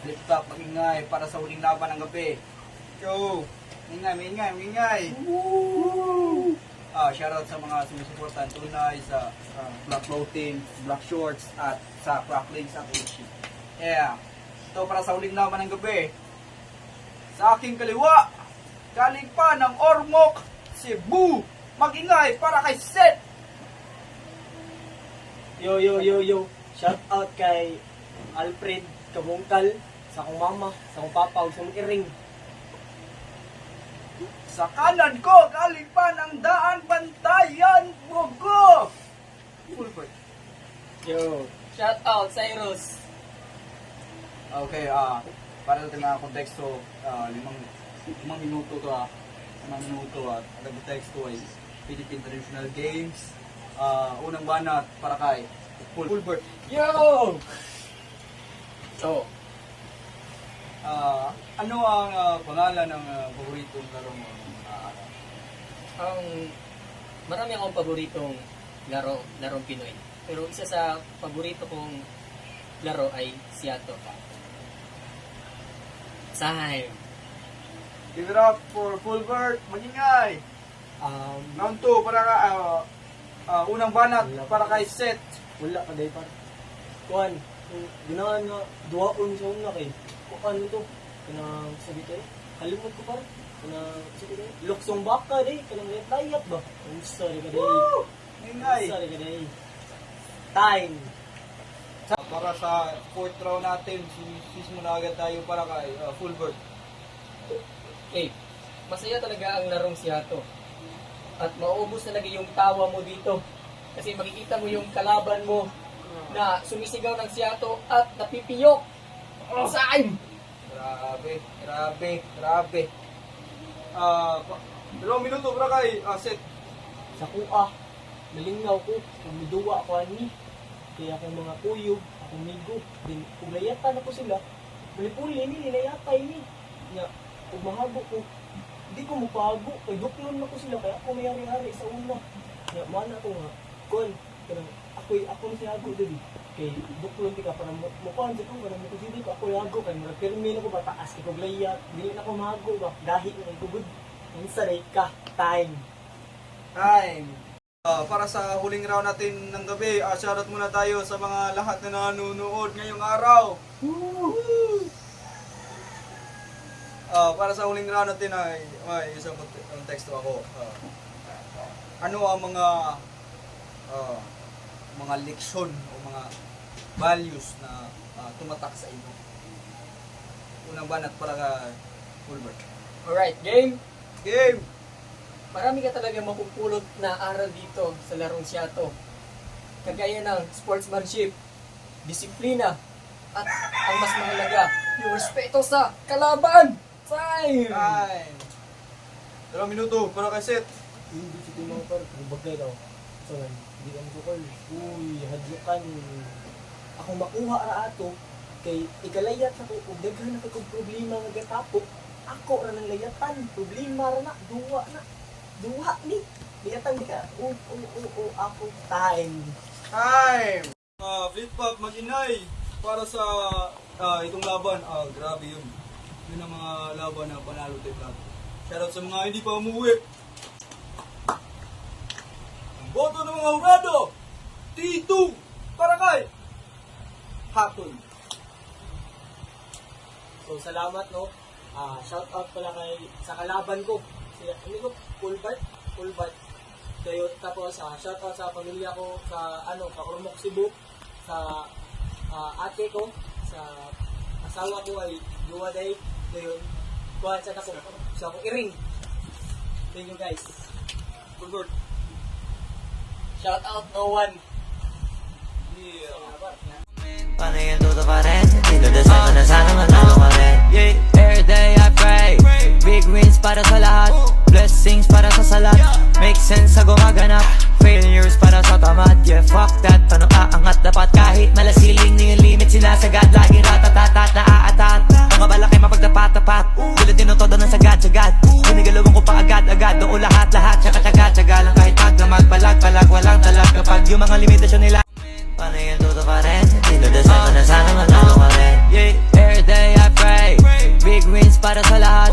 Flip top, magingay para sa huling laban ng gabi. Yo! Ingay! Woo! Shoutout sa mga sumusuportan tunay sa black clothing, black shorts, at sa cracklings at Uchi. Yeah! Ito para sa huling laban ng gabi. Sa aking kaliwa, galing pa ng Ormoc, Cebu. Magingay para kay Seth! Yo. Shout out kay Alfred Kabungkal, sa akong mama, sa akong papa, ug sa akong iring. Sa kanan ko, galing pa ng Daan Bantayan, Bogo! Full point. Yo. Shout out Cyrus. Okay, para sa mga konteksto, 5 minuto to 5 minuto at nag-text ko ay Philippine Traditional Games. Unang banat para kay Fulbert. Yo. So, Ano ang pangalan ng paboritong laro mo? Marami akong paboritong larong Pinoy. Pero isa sa paborito kong laro ay Siato. Time. Give it up for Fulbert. Magingay. Round 2 para ka, unang banat para kay Seth. wala ka day par. Kuan, ginahan nga duwaon sa una kay. Kuan nito, kanang sabi tayo. Kalimot ko par. Kanang sabi tayo. Luksong baka day, kanang retayat ba? I'm sorry ka day. Magingay. Sorry ka day. Time. Para sa 4th round natin, mismo na agad tayo para kay Fulbert. Okay. Masaya talaga ang larong Siato. At mauubos talaga yung tawa mo dito. Kasi makikita mo yung kalaban mo na sumisigaw ng Siato at napipiyok. Saan? Grabe. 2 minuto para kay Seth. Sa kuha, nalingaw ko, umiduwa ko ani. Kaya akong mga kuyog, akong migo, din uglayatan ako sila. Puli-puli ni, nilayatay ni. Nga, kung mahago ko, hindi ko mapago. Kay duklon ako sila, kaya ako mayari-hari sa una. Nga, mana ko nga, kon, ako na siyago dali. Kay duklon ka, para mukuhan sa ko, para mukuhan ko, ako yago. Kay mara permin ako, pataas, ikoglayat. Hindi na ako mahago ba, dahil na ikugod. Ang saray ka, time. Para sa huling round natin ng gabi, shoutout muna tayo sa mga lahat na nanonood ngayong araw. Para sa huling round natin ay may isang teksto ako. Ano ang mga leksyon o mga values na tumatak sa inyo? Unang banat para kay Fulbert. Alright, game. Game! Marami ka talaga mapupulot na aral dito sa larong Siato. Kagaya ng sportsmanship, disiplina, at ang mas mahalaga, yung respeto sa kalaban. Time! 2 minuto para kay Seth. Hindi si Timang par, bagay daw. So, hindi ka matukol. Uy, hadlukan. Akong makuha ra ato, kay ikalayat ako, kung daghan na kong problema nga gatapo, ako ra nang layatan, problema ra na, duwa ni. Layatan di ka, ako time. Flip-flop mag-inay para sa itong laban. Grabe yun. Yun ang mga laban na panalo tayo vlog. Shoutout sa mga hindi pa umuwi. Ang boto ng mga hurado, T2 para kay Hatol. So, salamat, no. Shout out pala sa kalaban ko. Si Fulbert. Kayo, tapos, shout out sa pamilya ko, sa Ormoc, Cebu, sa ate ko, sa asawa ko ay Duwaday. Ngayon, kuha sa ako, sa akong iring. Thank you, guys. Fulbert. Shout out no one. Paano yung tutuparin? Dinudasal ko na sana manalo ka rin. Every day I pray, big wins para sa lahat, blessings para sa salat, make sense sa gumaganap, failures para sa tamad. Yeah, fuck that, paano aangat? Dapat kahit malasiling na yung limit, sinasagad laging ratatatat, naaatat. Mga balak ay mapagtapat-tapat, gulat din ang todo ng sagad-sagad. Ginigalawin ko pa agad-agad, doon lahat-lahat, tsaka-tsaga-tsaga lang kahit magdamag, palag-palag, walang talag. Kapag yung mga limitasyon nila, paano yung tutuparin? Dinudasal ko na sana manalo ka rin. Every day para sa lahat.